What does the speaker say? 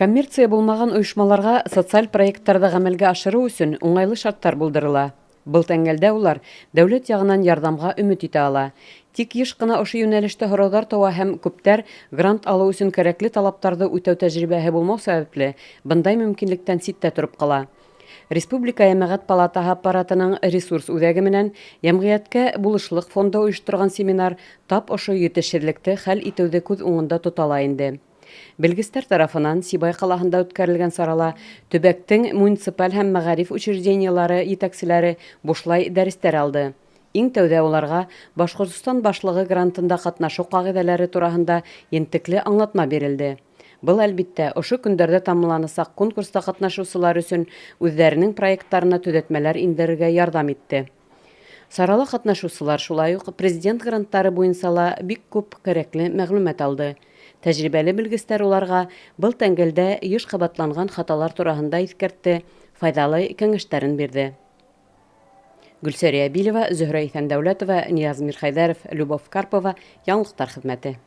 Коммерция булмаган оешмаларга социаль проекттарда гамәлгә ашыру өчен уңайлы шарттар булдырыла. Был тәңгәлдә улар дәүләт ягыннан ярдәмгә өмет итә ала. Тик еш кына ошый юнәлештә һораулар туа һәм күптәр грант алу өчен кирәкле талаптарда үтәү тәҗрибәһе булмау сәбәпле бындай мөмкинлектән ситтә торып кала. Республика Әмәгать палатаһы аппаратының ресурс үҙәге менән йәмғиәткә булышлык фонды оештырган семинар тап ошо етешһеҙлекте хәл итеүҙе күҙ уңында тотала инде. Белгестәр тарафынан Сибай ҡалаһында үткәрелгән сарала төбәктең муниципаль һәм мәғариф учреждениелары етәкселәре бушлай дәрестәр алды. Иң тәүҙә уларға Башҡортостан башлығы грантында ҡатнашыу ҡағиҙәләре тураһында ентекле аңлатма бирелде. Был, әлбиттә, ошо көндәрҙә тамамланасаҡ конкурста ҡатнашыусылар өсөн үҙҙәренең проекттарына төҙәтмәләр индерергә ярҙам итте. Сарала ҡатнашыусылар шулай уҡ президент гранттары буйынса ла бик күп кәрәкле мәғлүмәт алды. Тәжрибәле белгестәр уларға был тәңгәлдә йыш ҡабатланған хаталар тураһында иҫкәртте, файҙалы кәңәштәрен бирҙе. Гөлсәрия Билева, Зөһрә Иҫәндәүләтова, Нияз Мирхәйҙәров, Любовь Карпова, Яңылыҡтар хеҙмәте.